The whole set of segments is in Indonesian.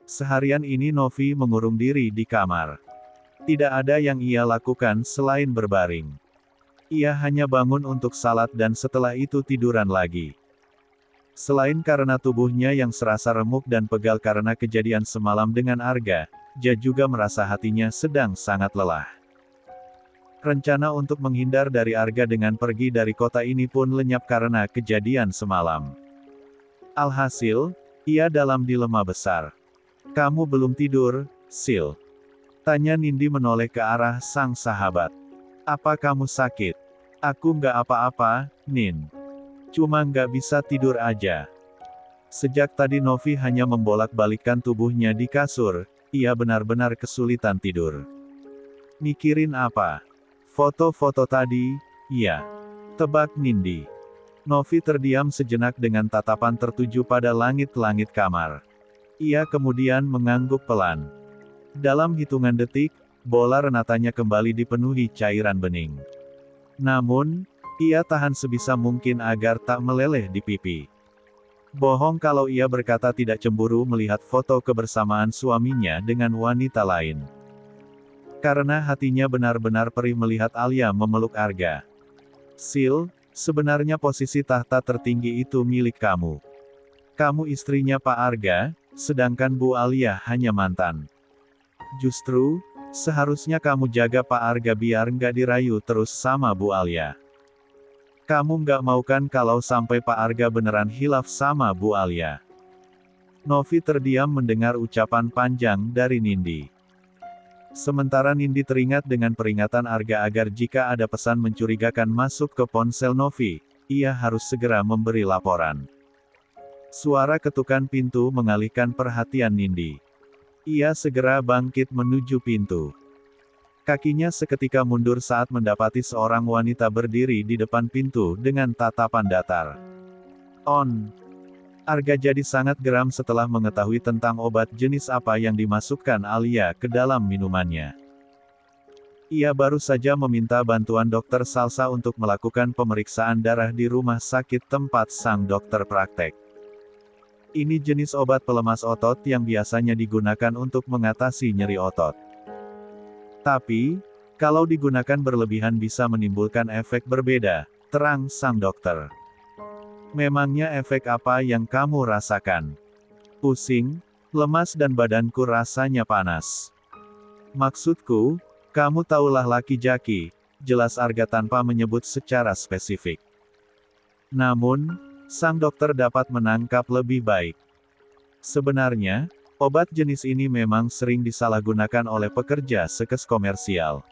Seharian ini Novi mengurung diri di kamar. Tidak ada yang ia lakukan selain berbaring. Ia hanya bangun untuk salat dan setelah itu tiduran lagi. Selain karena tubuhnya yang serasa remuk dan pegal karena kejadian semalam dengan Arga, dia juga merasa hatinya sedang sangat lelah. Rencana untuk menghindar dari Arga dengan pergi dari kota ini pun lenyap karena kejadian semalam. Alhasil, ia dalam dilema besar. "Kamu belum tidur, Sil?" tanya Nindi menoleh ke arah sang sahabat. "Apa kamu sakit?" "Aku nggak apa-apa, Nin. Cuma nggak bisa tidur aja." Sejak tadi Novi hanya membolak-balikkan tubuhnya di kasur, ia benar-benar kesulitan tidur. "Mikirin apa? Foto-foto tadi, ya?" tebak Nindi. Novi terdiam sejenak dengan tatapan tertuju pada langit-langit kamar. Ia kemudian mengangguk pelan. Dalam hitungan detik, bola renatanya kembali dipenuhi cairan bening. Namun, ia tahan sebisa mungkin agar tak meleleh di pipi. Bohong kalau ia berkata tidak cemburu melihat foto kebersamaan suaminya dengan wanita lain. Karena hatinya benar-benar perih melihat Alia memeluk Arga. "Sil, sebenarnya posisi tahta tertinggi itu milik kamu. Kamu istrinya Pak Arga, sedangkan Bu Alia hanya mantan. Justru, seharusnya kamu jaga Pak Arga biar nggak dirayu terus sama Bu Alia. Kamu nggak mau kan kalau sampai Pak Arga beneran hilaf sama Bu Alia?" Novi terdiam mendengar ucapan panjang dari Nindi. Sementara Nindi teringat dengan peringatan Arga agar jika ada pesan mencurigakan masuk ke ponsel Novi, ia harus segera memberi laporan. Suara ketukan pintu mengalihkan perhatian Nindi. Ia segera bangkit menuju pintu. Kakinya seketika mundur saat mendapati seorang wanita berdiri di depan pintu dengan tatapan datar. "On." Arga jadi sangat geram setelah mengetahui tentang obat jenis apa yang dimasukkan Alia ke dalam minumannya. Ia baru saja meminta bantuan dokter Salsa untuk melakukan pemeriksaan darah di rumah sakit tempat sang dokter praktek. Ini jenis obat pelemas otot yang biasanya digunakan untuk mengatasi nyeri otot. Tapi, kalau digunakan berlebihan bisa menimbulkan efek berbeda, terang sang dokter. "Memangnya efek apa yang kamu rasakan?" "Pusing, lemas dan badanku rasanya panas." "Maksudku, kamu tahulah laki jaki," jelas Arga tanpa menyebut secara spesifik. Namun, sang dokter dapat menangkap lebih baik. Sebenarnya, obat jenis ini memang sering disalahgunakan oleh pekerja sekes komersial.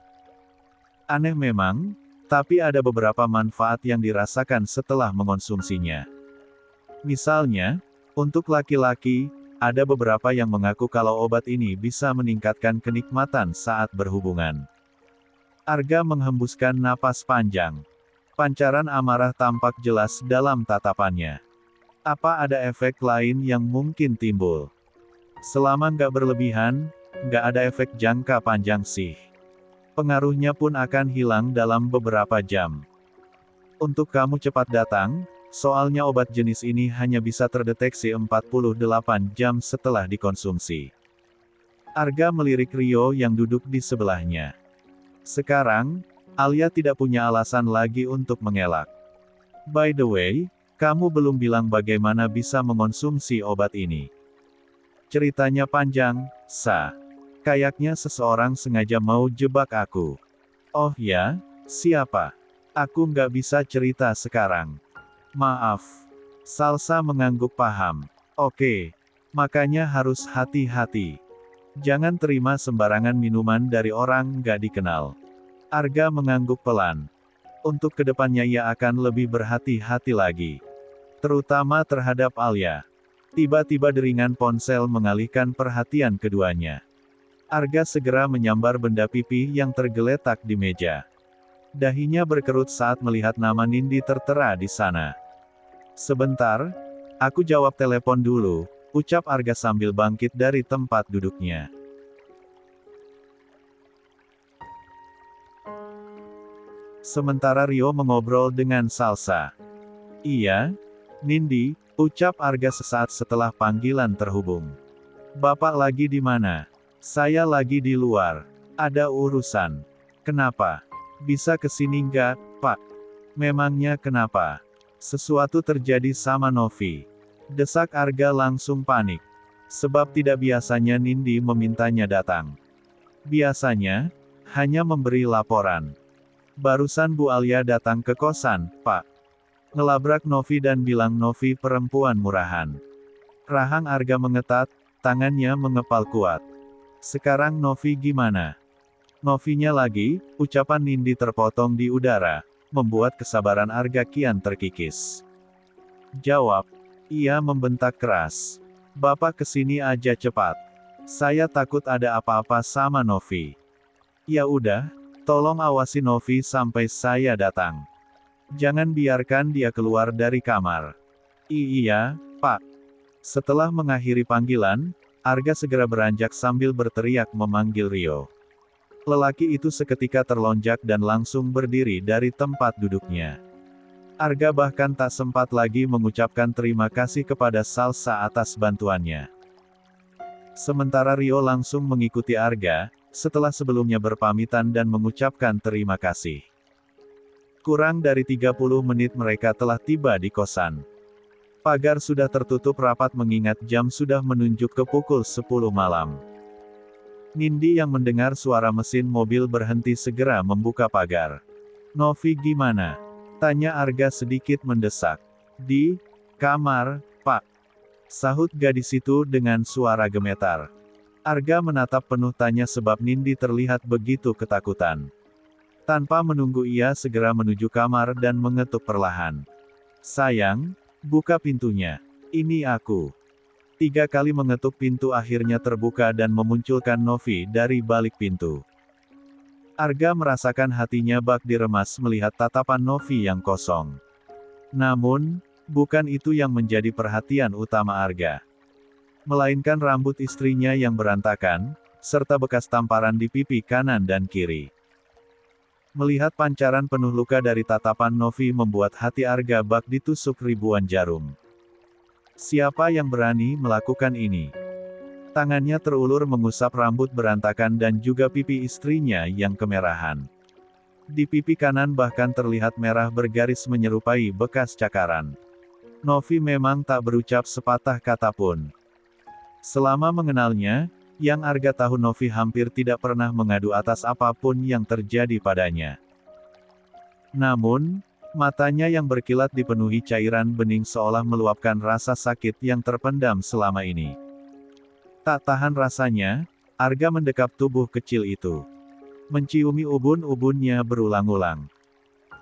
Aneh memang, tapi ada beberapa manfaat yang dirasakan setelah mengonsumsinya. Misalnya, untuk laki-laki, ada beberapa yang mengaku kalau obat ini bisa meningkatkan kenikmatan saat berhubungan. Arga menghembuskan napas panjang. Pancaran amarah tampak jelas dalam tatapannya. Apa ada efek lain yang mungkin timbul? Selama nggak berlebihan, nggak ada efek jangka panjang sih. Pengaruhnya pun akan hilang dalam beberapa jam. Untuk kamu cepat datang, soalnya obat jenis ini hanya bisa terdeteksi 48 jam setelah dikonsumsi. Arga melirik Rio yang duduk di sebelahnya. Sekarang, Alia tidak punya alasan lagi untuk mengelak. "By the way, kamu belum bilang bagaimana bisa mengonsumsi obat ini." "Ceritanya panjang, Sa. Kayaknya seseorang sengaja mau jebak aku." "Oh ya? Siapa?" "Aku nggak bisa cerita sekarang. Maaf." Salsa mengangguk paham. "Oke. Makanya harus hati-hati. Jangan terima sembarangan minuman dari orang nggak dikenal." Arga mengangguk pelan. Untuk kedepannya ia akan lebih berhati-hati lagi. Terutama terhadap Alia. Tiba-tiba deringan ponsel mengalihkan perhatian keduanya. Arga segera menyambar benda pipi yang tergeletak di meja. Dahinya berkerut saat melihat nama Nindi tertera di sana. "Sebentar, aku jawab telepon dulu," ucap Arga sambil bangkit dari tempat duduknya. Sementara Rio mengobrol dengan Salsa. "Iya, Nindi," ucap Arga sesaat setelah panggilan terhubung. Bapak lagi di mana? Saya lagi di luar. Ada urusan. Kenapa? Bisa kesini nggak, Pak? Memangnya kenapa? Sesuatu terjadi sama Novi. Desak Arga langsung panik. Sebab tidak biasanya Nindi memintanya datang. Biasanya, hanya memberi laporan. Barusan Bu Alia datang ke kosan, Pak. Ngelabrak Novi dan bilang Novi perempuan murahan. Rahang Arga mengetat, tangannya mengepal kuat. Sekarang Novi gimana? Novinya lagi, ucapan Nindi terpotong di udara, membuat kesabaran Arga kian terkikis. Jawab. Ia membentak keras. Bapak kesini aja cepat. Saya takut ada apa-apa sama Novi. Ya udah, tolong awasi Novi sampai saya datang. Jangan biarkan dia keluar dari kamar. Iya, Pak. Setelah mengakhiri panggilan, Arga segera beranjak sambil berteriak memanggil Rio. Lelaki itu seketika terlonjak dan langsung berdiri dari tempat duduknya. Arga bahkan tak sempat lagi mengucapkan terima kasih kepada Salsa atas bantuannya. Sementara Rio langsung mengikuti Arga, setelah sebelumnya berpamitan dan mengucapkan terima kasih. Kurang dari 30 menit mereka telah tiba di kosan. Pagar sudah tertutup rapat mengingat jam sudah menunjuk ke pukul 10 malam. Nindi yang mendengar suara mesin mobil berhenti segera membuka pagar. Novi gimana? Tanya Arga sedikit mendesak. Di kamar, Pak. Sahut gadis itu dengan suara gemetar. Arga menatap penuh tanya sebab Nindi terlihat begitu ketakutan. Tanpa menunggu ia segera menuju kamar dan mengetuk perlahan. Sayang, buka pintunya. Ini aku. 3 kali mengetuk pintu akhirnya terbuka dan memunculkan Novi dari balik pintu. Arga merasakan hatinya bak diremas melihat tatapan Novi yang kosong. Namun, bukan itu yang menjadi perhatian utama Arga. Melainkan rambut istrinya yang berantakan, serta bekas tamparan di pipi kanan dan kiri. Melihat pancaran penuh luka dari tatapan Novi membuat hati Arga bak ditusuk ribuan jarum. Siapa yang berani melakukan ini? Tangannya terulur mengusap rambut berantakan dan juga pipi istrinya yang kemerahan. Di pipi kanan bahkan terlihat merah bergaris menyerupai bekas cakaran. Novi memang tak berucap sepatah kata pun. Selama mengenalnya, yang Arga tahu Novi hampir tidak pernah mengadu atas apapun yang terjadi padanya. Namun, matanya yang berkilat dipenuhi cairan bening seolah meluapkan rasa sakit yang terpendam selama ini. Tak tahan rasanya, Arga mendekap tubuh kecil itu. Menciumi ubun-ubunnya berulang-ulang.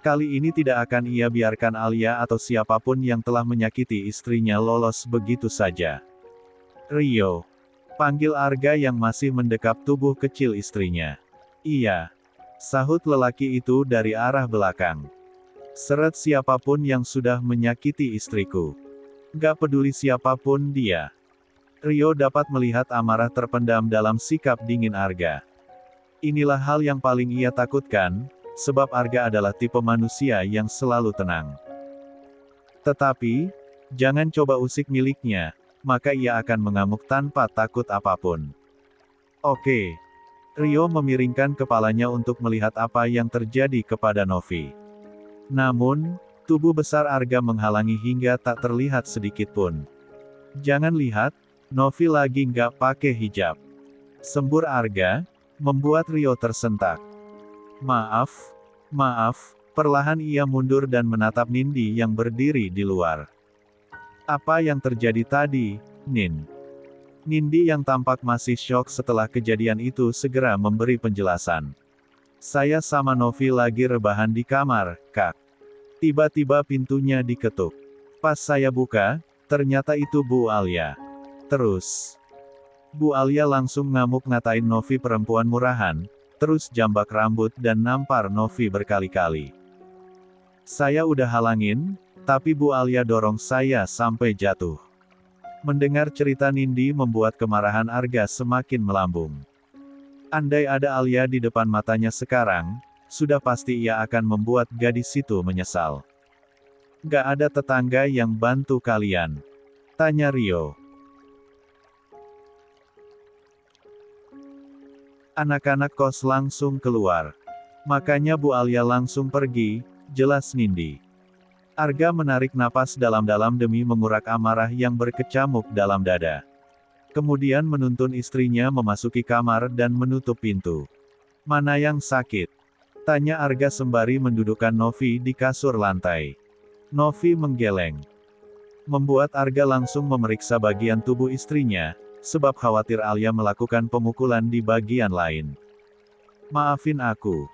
Kali ini tidak akan ia biarkan Alia atau siapapun yang telah menyakiti istrinya lolos begitu saja. Rio. Panggil Arga yang masih mendekap tubuh kecil istrinya. Iya. Sahut lelaki itu dari arah belakang. Seret siapapun yang sudah menyakiti istriku. Gak peduli siapapun dia. Rio dapat melihat amarah terpendam dalam sikap dingin Arga. Inilah hal yang paling ia takutkan, sebab Arga adalah tipe manusia yang selalu tenang. Tetapi, jangan coba usik miliknya, maka ia akan mengamuk tanpa takut apapun. Oke. Rio memiringkan kepalanya untuk melihat apa yang terjadi kepada Novi. Namun, tubuh besar Arga menghalangi hingga tak terlihat sedikitpun. Jangan lihat, Novi lagi nggak pakai hijab. Sembur Arga, membuat Rio tersentak. Maaf, perlahan ia mundur dan menatap Nindi yang berdiri di luar. Apa yang terjadi tadi, Nin? Nindi yang tampak masih syok setelah kejadian itu segera memberi penjelasan. Saya sama Novi lagi rebahan di kamar, Kak. Tiba-tiba pintunya diketuk. Pas saya buka, ternyata itu Bu Alia. Terus, Bu Alia langsung ngamuk ngatain Novi perempuan murahan, terus jambak rambut dan nampar Novi berkali-kali. Saya udah halangin, tapi Bu Alia dorong saya sampai jatuh. Mendengar cerita Nindi membuat kemarahan Arga semakin melambung. Andai ada Alia di depan matanya sekarang, sudah pasti ia akan membuat gadis itu menyesal. Gak ada tetangga yang bantu kalian? Tanya Rio. Anak-anak kos langsung keluar. Makanya Bu Alia langsung pergi, jelas Nindi. Arga menarik napas dalam-dalam demi mengurak amarah yang berkecamuk dalam dada. Kemudian menuntun istrinya memasuki kamar dan menutup pintu. Mana yang sakit? Tanya Arga sembari mendudukkan Novi di kasur lantai. Novi menggeleng. Membuat Arga langsung memeriksa bagian tubuh istrinya, sebab khawatir Alia melakukan pemukulan di bagian lain. Maafin aku.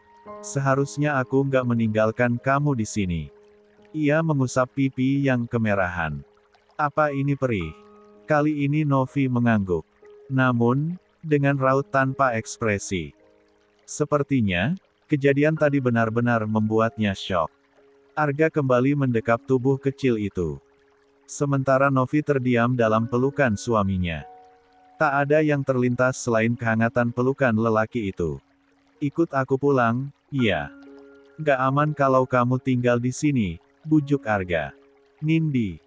Seharusnya aku nggak meninggalkan kamu di sini. Ia mengusap pipi yang kemerahan. Apa ini perih? Kali ini Novi mengangguk. Namun, dengan raut tanpa ekspresi. Sepertinya, kejadian tadi benar-benar membuatnya syok. Arga kembali mendekap tubuh kecil itu. Sementara Novi terdiam dalam pelukan suaminya. Tak ada yang terlintas selain kehangatan pelukan lelaki itu. Ikut aku pulang, iya. Gak aman kalau kamu tinggal di sini, bujuk Arga. Nindi.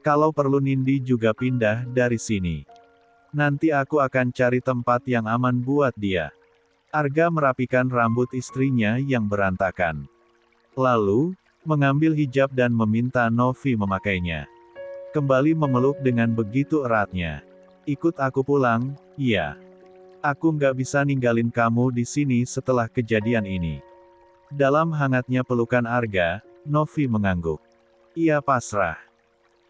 Kalau perlu Nindi juga pindah dari sini. Nanti aku akan cari tempat yang aman buat dia. Arga merapikan rambut istrinya yang berantakan. Lalu, mengambil hijab dan meminta Novi memakainya. Kembali memeluk dengan begitu eratnya. Ikut aku pulang, iya. Aku nggak bisa ninggalin kamu di sini setelah kejadian ini. Dalam hangatnya pelukan Arga, Novi mengangguk. Ia pasrah.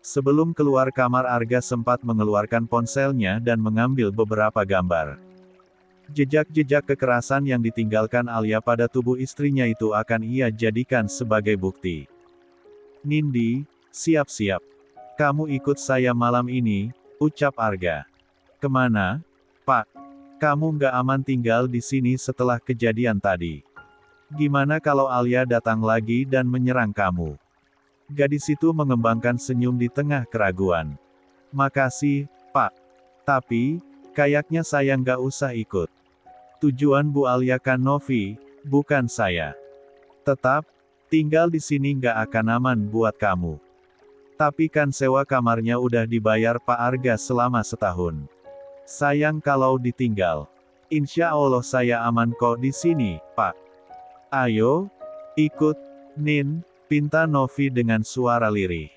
Sebelum keluar kamar Arga sempat mengeluarkan ponselnya dan mengambil beberapa gambar. Jejak-jejak kekerasan yang ditinggalkan Alia pada tubuh istrinya itu akan ia jadikan sebagai bukti. Nindi, siap-siap. Kamu ikut saya malam ini, ucap Arga. Kemana? Pak. Kamu nggak aman tinggal di sini setelah kejadian tadi. Gimana kalau Alia datang lagi dan menyerang kamu? Gadis itu mengembangkan senyum di tengah keraguan. Makasih, Pak. Tapi, kayaknya saya nggak usah ikut. Tujuan Bu Alia kan Novi, bukan saya. Tetap, tinggal di sini nggak akan aman buat kamu. Tapi kan sewa kamarnya udah dibayar Pak Arga selama setahun. Sayang kalau ditinggal. Insya Allah saya aman kok di sini, Pak. Ayo, ikut, Nin, pinta Novi dengan suara lirih.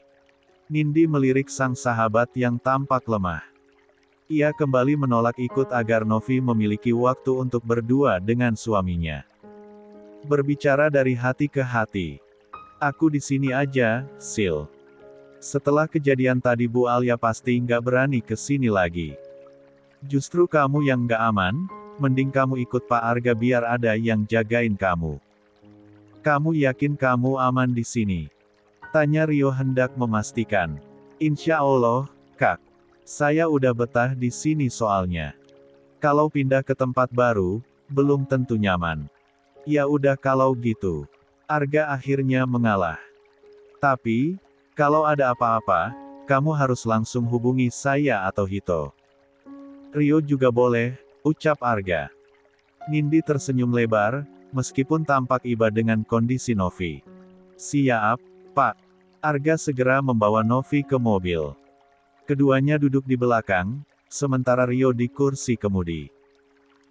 Nindi melirik sang sahabat yang tampak lemah. Ia kembali menolak ikut agar Novi memiliki waktu untuk berdua dengan suaminya. Berbicara dari hati ke hati. Aku di sini aja, Sil. Setelah kejadian tadi Bu Alia pasti nggak berani ke sini lagi. Justru kamu yang nggak aman, mending kamu ikut Pak Arga biar ada yang jagain kamu. Kamu yakin kamu aman di sini? Tanya Rio hendak memastikan. Insya Allah, Kak. Saya udah betah di sini soalnya. Kalau pindah ke tempat baru, belum tentu nyaman. Ya udah kalau gitu. Arga akhirnya mengalah. Tapi, kalau ada apa-apa, kamu harus langsung hubungi saya atau Hito. Rio juga boleh, ucap Arga. Nindi tersenyum lebar, meskipun tampak iba dengan kondisi Novi. Siap, Pak. Arga segera membawa Novi ke mobil. Keduanya duduk di belakang, sementara Rio di kursi kemudi.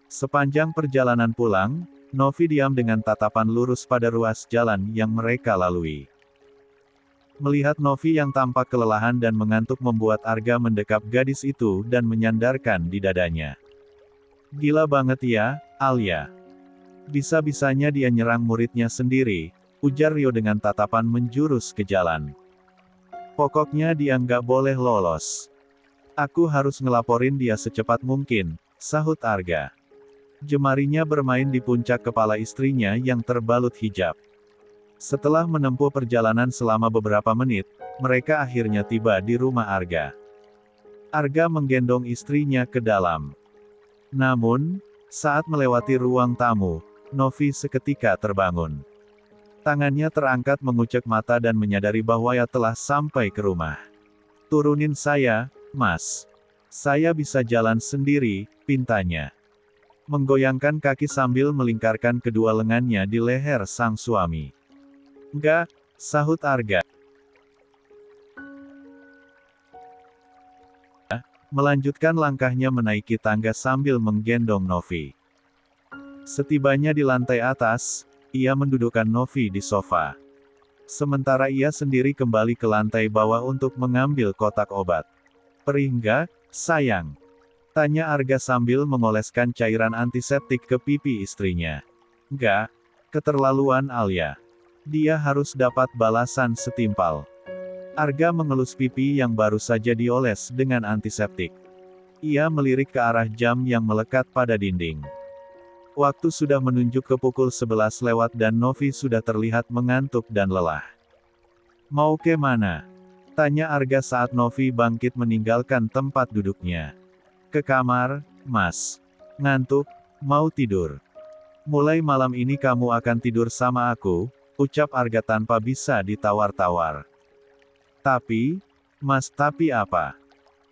Sepanjang perjalanan pulang, Novi diam dengan tatapan lurus pada ruas jalan yang mereka lalui. Melihat Novi yang tampak kelelahan dan mengantuk membuat Arga mendekap gadis itu dan menyandarkan di dadanya. Gila banget ya, Alia. Bisa-bisanya dia nyerang muridnya sendiri, ujar Rio dengan tatapan menjurus ke jalan. Pokoknya dia nggak boleh lolos. Aku harus ngelaporin dia secepat mungkin, sahut Arga. Jemarinya bermain di puncak kepala istrinya yang terbalut hijab. Setelah menempuh perjalanan selama beberapa menit, mereka akhirnya tiba di rumah Arga. Arga menggendong istrinya ke dalam. Namun, saat melewati ruang tamu, Novi seketika terbangun. Tangannya terangkat mengucek mata dan menyadari bahwa ia telah sampai ke rumah. Turunin saya, Mas. Saya bisa jalan sendiri, pintanya. Menggoyangkan kaki sambil melingkarkan kedua lengannya di leher sang suami. Enggak, sahut Arga. Melanjutkan langkahnya menaiki tangga sambil menggendong Novi. Setibanya di lantai atas, ia mendudukkan Novi di sofa. Sementara ia sendiri kembali ke lantai bawah untuk mengambil kotak obat. "Perih nggak, sayang?" tanya Arga sambil mengoleskan cairan antiseptik ke pipi istrinya. "Nggak, keterlaluan Alia. Dia harus dapat balasan setimpal." Arga mengelus pipi yang baru saja dioles dengan antiseptik. Ia melirik ke arah jam yang melekat pada dinding. Waktu sudah menunjuk ke pukul 11 lewat dan Novi sudah terlihat mengantuk dan lelah. "Mau ke mana?" tanya Arga saat Novi bangkit meninggalkan tempat duduknya. "Ke kamar, Mas. Ngantuk, mau tidur." "Mulai malam ini kamu akan tidur sama aku," ucap Arga tanpa bisa ditawar-tawar. "Tapi, Mas, tapi apa?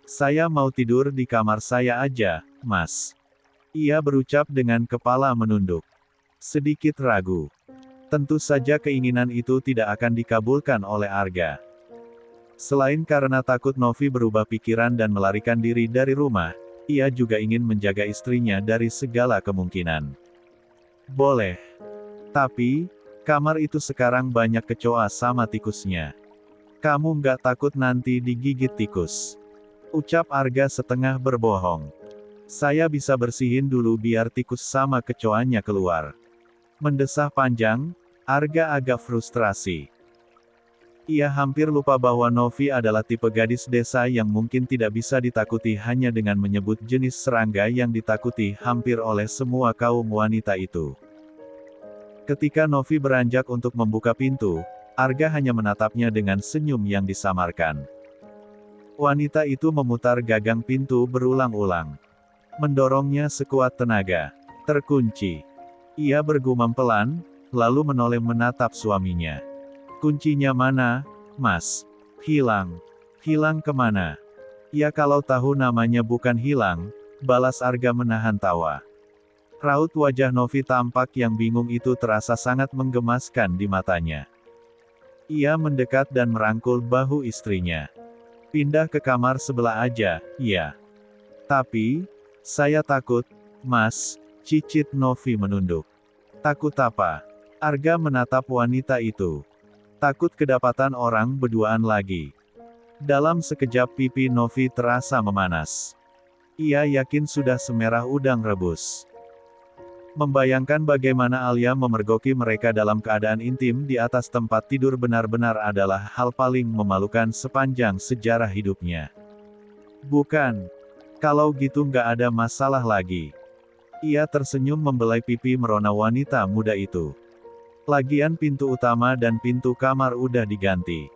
Saya mau tidur di kamar saya aja, Mas." Ia berucap dengan kepala menunduk. Sedikit ragu. Tentu saja keinginan itu tidak akan dikabulkan oleh Arga. Selain karena takut Novi berubah pikiran dan melarikan diri dari rumah, ia juga ingin menjaga istrinya dari segala kemungkinan. "Boleh. Tapi, kamar itu sekarang banyak kecoa sama tikusnya. Kamu nggak takut nanti digigit tikus?" ucap Arga setengah berbohong. "Saya bisa bersihin dulu biar tikus sama kecoanya keluar." Mendesah panjang, Arga agak frustrasi. Ia hampir lupa bahwa Novi adalah tipe gadis desa yang mungkin tidak bisa ditakuti hanya dengan menyebut jenis serangga yang ditakuti hampir oleh semua kaum wanita itu. Ketika Novi beranjak untuk membuka pintu, Arga hanya menatapnya dengan senyum yang disamarkan. Wanita itu memutar gagang pintu berulang-ulang. Mendorongnya sekuat tenaga. Terkunci. Ia bergumam pelan, lalu menoleh menatap suaminya. "Kuncinya mana, Mas?" "Hilang." "Hilang kemana?" "Ya kalau tahu namanya bukan hilang," balas Arga menahan tawa. Raut wajah Novi tampak yang bingung itu terasa sangat menggemaskan di matanya. Ia mendekat dan merangkul bahu istrinya. "Pindah ke kamar sebelah aja, ya." "Tapi, saya takut, Mas," cicit Novi menunduk. "Takut apa?" Arga menatap wanita itu. "Takut kedapatan orang berduaan lagi." Dalam sekejap pipi Novi terasa memanas. Ia yakin sudah semerah udang rebus. Membayangkan bagaimana Alia memergoki mereka dalam keadaan intim di atas tempat tidur benar-benar adalah hal paling memalukan sepanjang sejarah hidupnya. "Bukan. Kalau gitu nggak ada masalah lagi." Ia tersenyum membelai pipi merona wanita muda itu. "Lagian pintu utama dan pintu kamar udah diganti.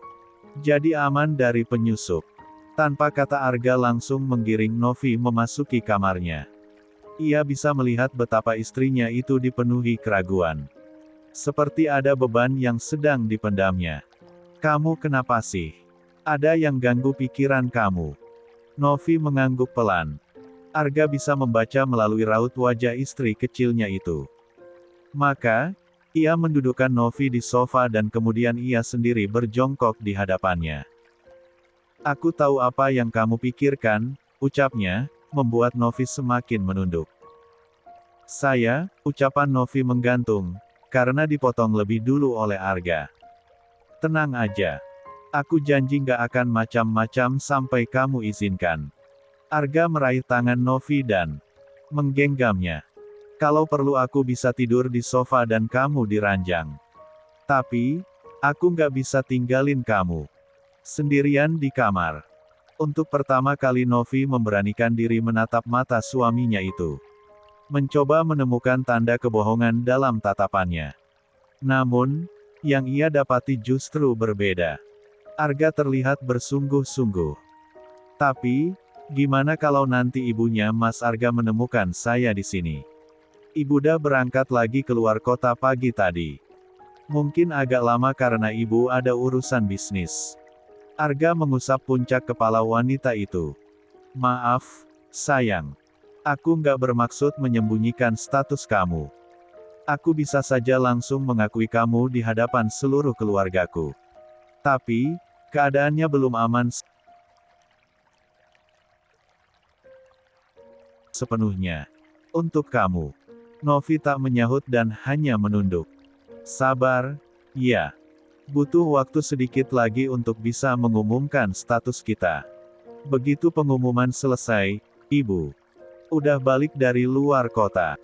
Jadi aman dari penyusup." Tanpa kata Arga langsung menggiring Novi memasuki kamarnya. Ia bisa melihat betapa istrinya itu dipenuhi keraguan. Seperti ada beban yang sedang dipendamnya. "Kamu kenapa sih? Ada yang ganggu pikiran kamu?" Novi mengangguk pelan. Arga bisa membaca melalui raut wajah istri kecilnya itu. Maka, ia mendudukkan Novi di sofa dan kemudian ia sendiri berjongkok di hadapannya. "Aku tahu apa yang kamu pikirkan," ucapnya, membuat Novi semakin menunduk. Ucapan Novi menggantung, karena dipotong lebih dulu oleh Arga. "Tenang aja. Aku janji nggak akan macam-macam sampai kamu izinkan." Arga meraih tangan Novi dan menggenggamnya. "Kalau perlu aku bisa tidur di sofa dan kamu di ranjang. Tapi, aku nggak bisa tinggalin kamu sendirian di kamar." Untuk pertama kali Novi memberanikan diri menatap mata suaminya itu. Mencoba menemukan tanda kebohongan dalam tatapannya. Namun, yang ia dapati justru berbeda. Arga terlihat bersungguh-sungguh. "Tapi, gimana kalau nanti ibunya Mas Arga menemukan saya di sini? Ibuda berangkat lagi keluar kota pagi tadi. Mungkin agak lama karena ibu ada urusan bisnis." Arga mengusap puncak kepala wanita itu. "Maaf, sayang. Aku nggak bermaksud menyembunyikan status kamu. Aku bisa saja langsung mengakui kamu di hadapan seluruh keluargaku. Tapi, keadaannya belum aman sepenuhnya untuk kamu." Novi tak menyahut dan hanya menunduk. Sabar, ya. Butuh waktu sedikit lagi untuk bisa mengumumkan status kita. Begitu pengumuman selesai, Ibu udah balik dari luar kota.